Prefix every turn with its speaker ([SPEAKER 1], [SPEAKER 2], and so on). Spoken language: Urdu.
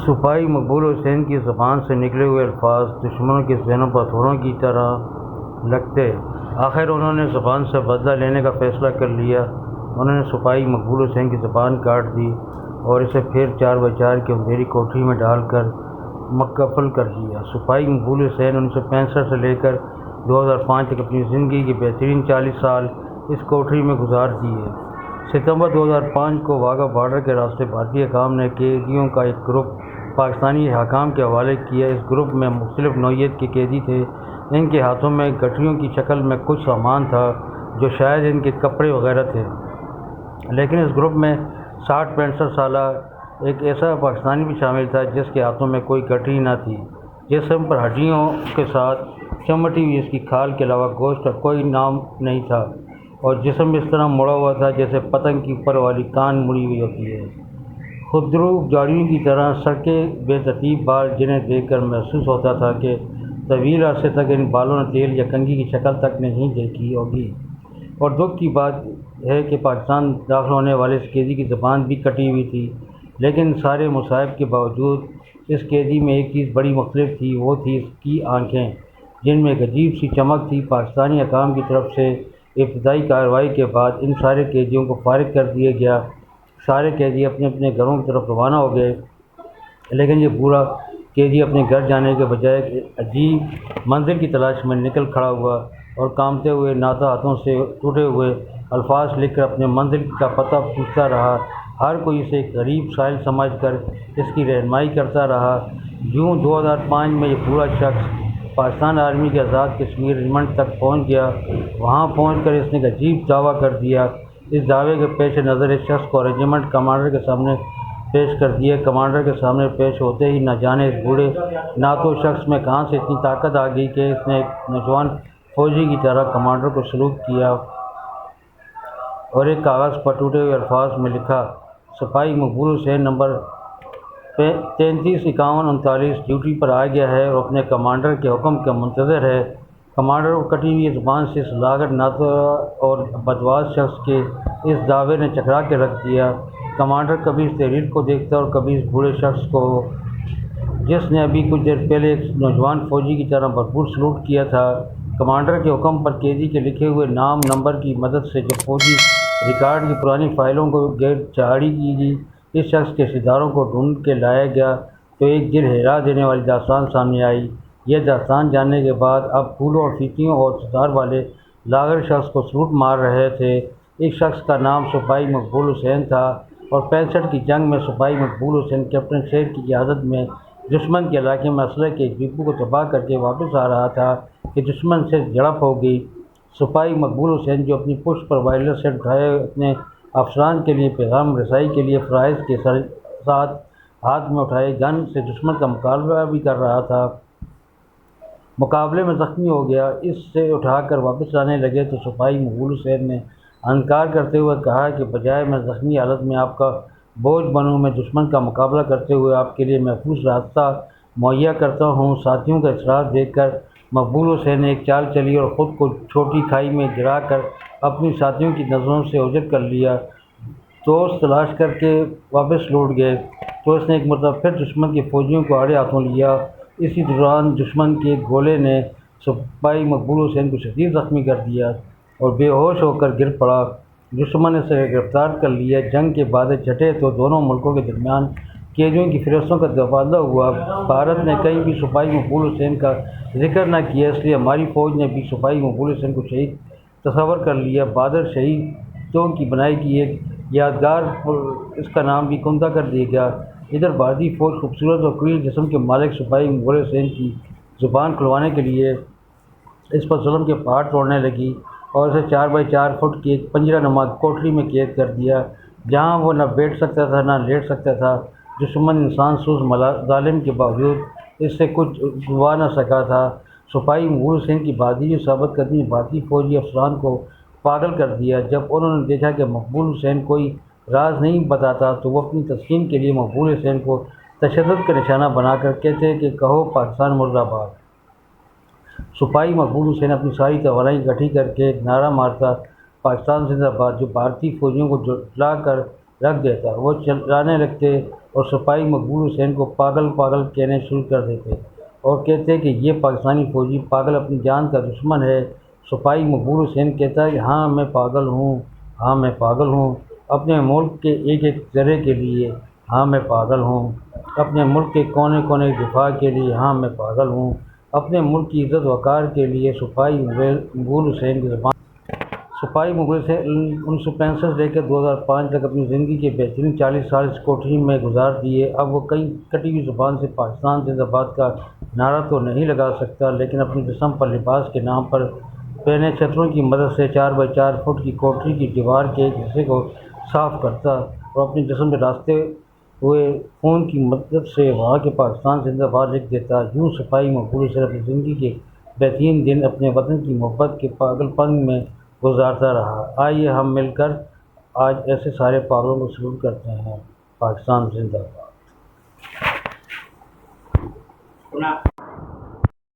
[SPEAKER 1] سپاہی مقبول حسین کی زبان سے نکلے ہوئے الفاظ دشمنوں کے ذہنوں پر ہتھوڑوں کی طرح لگتے۔ آخر انہوں نے زبان سے بدلہ لینے کا فیصلہ کر لیا۔ انہوں نے سپاہی مقبول حسین کی زبان کاٹ دی اور اسے پھر 4x4 کی اندھیری کوٹری میں ڈال کر مقفل کر دیا۔ سپاہی مقبول حسین 1965 سے لے کر 2005 تک اپنی زندگی کے بہترین 40 سال اس کوٹری میں گزار دیے۔ ستمبر 2005 کو واہگہ بارڈر کے راستے بھارتی حکام نے قیدیوں کا ایک گروپ پاکستانی حکام کے حوالے کیا۔ اس گروپ میں مختلف نوعیت کے قیدی تھے۔ ان کے ہاتھوں میں گٹھڑیوں کی شکل میں کچھ سامان تھا جو شاید ان کے کپڑے وغیرہ تھے، لیکن اس گروپ میں 60-65 سالہ ایک ایسا پاکستانی بھی شامل تھا جس کے ہاتھوں میں کوئی گٹھڑی نہ تھی۔ جسم پر ہڈیوں کے ساتھ چمٹی ہوئی اس کی کھال کے علاوہ گوشت کا کوئی نام نہیں تھا، اور جسم اس طرح مڑا ہوا تھا جیسے پتنگ کی اوپر والی کان مڑی ہوئی ہوتی ہے۔ خودرو گاڑیوں کی طرح سڑکے بے ترتیب بال جنہیں دیکھ کر محسوس ہوتا تھا کہ طویل عرصے تک ان بالوں نے تیل یا کنگھی کی شکل تک نہیں دیکھی ہوگی۔ اور دکھ کی بات ہے کہ پاکستان داخل ہونے والے اس قیدی کی زبان بھی کٹی ہوئی تھی، لیکن ان سارے مصائب کے باوجود اس قیدی میں ایک چیز بڑی مختلف تھی، وہ تھی اس کی آنکھیں جن میں ایک عجیب سی چمک تھی۔ پاکستانی حکام کی طرف سے ابتدائی کارروائی کے بعد ان سارے قیدیوں کو فارغ کر دیا گیا۔ سارے قیدی اپنے اپنے گھروں کی طرف روانہ ہو گئے، لیکن یہ پورا قیدی اپنے گھر جانے کے بجائے ایک عجیب منزل کی تلاش میں نکل کھڑا ہوا اور کانپتے ہوئے ناتا ہاتھوں سے ٹوٹے ہوئے الفاظ لکھ کر اپنے منزل کا پتہ پوچھتا رہا۔ ہر کوئی اسے ایک غریب سائل سمجھ کر اس کی رہنمائی کرتا رہا۔ یوں 2005 میں یہ پورا شخص پاکستان آرمی کے آزاد کشمیر ریجمنٹ تک پہنچ گیا۔ وہاں پہنچ کر اس نے ایک عجیب دعویٰ کر دیا۔ اس دعوے کے پیش نظر اس شخص کو ریجمنٹ کمانڈر کے سامنے پیش کر دیا۔ کمانڈر کے سامنے پیش ہوتے ہی نہ جانے اس بوڑھے ناتو شخص میں کہاں سے اتنی طاقت آ گئی کہ اس نے ایک نوجوان فوجی کی طرح کمانڈر کو سلوٹ کیا اور ایک کاغذ پر ٹوٹے ہوئے الفاظ میں لکھا: سپاہی مقبول حسین نمبر 335139 ڈیوٹی پر آ گیا ہے اور اپنے کمانڈر کے حکم کا منتظر ہے۔ کمانڈر کو کٹی ہوئی زبان سے اس لاغر ناتو اور بدواس شخص کے اس دعوے نے چکرا کے رکھ دیا۔ کمانڈر کبھی اس تحریر کو دیکھتا اور کبھی اس بوڑھے شخص کو جس نے ابھی کچھ دیر پہلے ایک نوجوان فوجی کی طرح بھرپور سلوٹ کیا تھا۔ کمانڈر کے حکم پر قیدی کے لکھے ہوئے نام نمبر کی مدد سے جب فوجی ریکارڈ کی پرانی فائلوں کو گرد چاڑی کی گئی، اس شخص کے رشتہ داروں کو ڈھونڈ کے لایا گیا تو ایک دل ہلا دینے والی داستان سامنے آئی۔ یہ داستان جاننے کے بعد اب پھولوں اور فیتیوں اور ستار والے لاغر شخص کو سلوٹ مار رہے تھے۔ اس شخص کا نام سپاہی مقبول حسین تھا اور 65 کی جنگ میں سپاہی مقبول حسین کیپٹن شیر کی قیادت میں دشمن کے علاقے میں اسلحے کے ایک ڈپو کو تباہ کر کے واپس آ رہا تھا کہ دشمن سے جھڑپ ہو گئی۔ سپاہی مقبول حسین جو اپنی پشت پر وائرلیس سیٹ اٹھائے اپنے افسران کے لیے پیغام رسائی کے لیے فرائض کے ساتھ ہاتھ میں اٹھائے گن سے دشمن کا مقابلہ بھی کر رہا تھا، مقابلے میں زخمی ہو گیا۔ اس سے اٹھا کر واپس لانے لگے تو سپاہی مقبول حسین نے انکار کرتے ہوئے کہا کہ بجائے میں زخمی حالت میں آپ کا بوجھ بنوں، میں دشمن کا مقابلہ کرتے ہوئے آپ کے لیے محفوظ راستہ مہیا کرتا ہوں۔ ساتھیوں کا اصرار دیکھ کر مقبول حسین نے ایک چال چلی اور خود کو چھوٹی کھائی میں گرا کر اپنی ساتھیوں کی نظروں سے اوجھل کر لیا۔ دوست تلاش کر کے واپس لوٹ گئے تو اس نے ایک مرتبہ پھر دشمن کے فوجیوں کو آڑے ہاتھوں لیا۔ اسی دوران دشمن کے ایک گولے نے سپاہی مقبول حسین کو شدید زخمی کر دیا اور بے ہوش ہو کر گر پڑا۔ دشمن نے اسے گرفتار کر لیا۔ جنگ کے بعد چھٹے تو دونوں ملکوں کے درمیان قیدیوں کی فہرستوں کا تبادلہ ہوا۔ بھارت نے کہیں بھی سپاہی مقبول حسین کا ذکر نہ کیا، اس لیے ہماری فوج نے بھی سپاہی مقبول حسین کو شہید تصور کر لیا۔ بہادر شہیدوں کی بنائی کی ایک یادگار پر اس کا نام بھی کندہ کر دیا گیا۔ ادھر بھارتی فوج خوبصورت اور کلیل جسم کے مالک سپاہی مقبول حسین کی زبان کھلوانے کے لیے اس پر ظلم کے پہاڑ توڑنے لگی اور اسے 4x4 فٹ کی ایک پنجرہ نما کوٹری میں قید کر دیا، جہاں وہ نہ بیٹھ سکتا تھا نہ لیٹ سکتا تھا۔ دشمن انسان سوز ظالم کے باوجود اس سے کچھ گوا نہ سکا تھا۔ سپاہی مقبول حسین کی بہادری اور ثابت قدمی بھارتی فوجی افسران کو پاگل کر دیا۔ جب انہوں نے دیکھا کہ مقبول حسین کوئی راز نہیں بتاتا تو وہ اپنی تسکین کے لیے مقبول حسین کو تشدد کا نشانہ بنا کر کہتے کہ کہو پاکستان مرد آباد۔ سپاہی مقبول حسین اپنی ساری توانائی اکٹھی کر کے ایک نعرہ مارتا: پاکستان زندہ باد، جو بھارتی فوجیوں کو جھٹلا کر رکھ دیتا، وہ چلانے لگتے اور سپاہی مقبول حسین کو پاگل پاگل کہنے شروع کر دیتے اور کہتے کہ یہ پاکستانی فوجی پاگل اپنی جان کا دشمن ہے۔ سپاہی مقبول حسین کہتا ہے کہ ہاں میں پاگل ہوں، ہاں میں پاگل ہوں، اپنے ملک کے ایک ایک ذرے کے لیے ہاں میں پاگل ہوں، اپنے ملک کے کونے کونے دفاع کے لیے ہاں میں پاگل ہوں، اپنے ملک کی عزت وقار کے لیے۔ سپاہی مقبول حسین کی زبان سپاہی مغل سے 1965 سے لے کر 2005 تک اپنی زندگی کے بہترین 40 سال اس کوٹھی میں گزار دیے۔ اب وہ کئی کٹی ہوئی زبان سے پاکستان زندہ باد کا نعرہ تو نہیں لگا سکتا، لیکن اپنے جسم پر لباس کے نام پر پہنے چھتروں کی مدد سے 4 بائی 4 فٹ کی کوٹھی کی دیوار کے ایک حصے کو صاف کرتا اور اپنے جسم میں راستے ہوئے خون کی مدد سے وہاں کے پاکستان زندہ باد لکھ دیتا۔ یوں سپاہی مقبول حسین اپنی زندگی کے بہترین دن اپنے وطن کی محبت کے پاگل پن میں گزارتا رہا۔ آئیے ہم مل کر آج ایسے سارے پاگلوں کو سلوٹ کرتے ہیں۔ پاکستان زندہ باد۔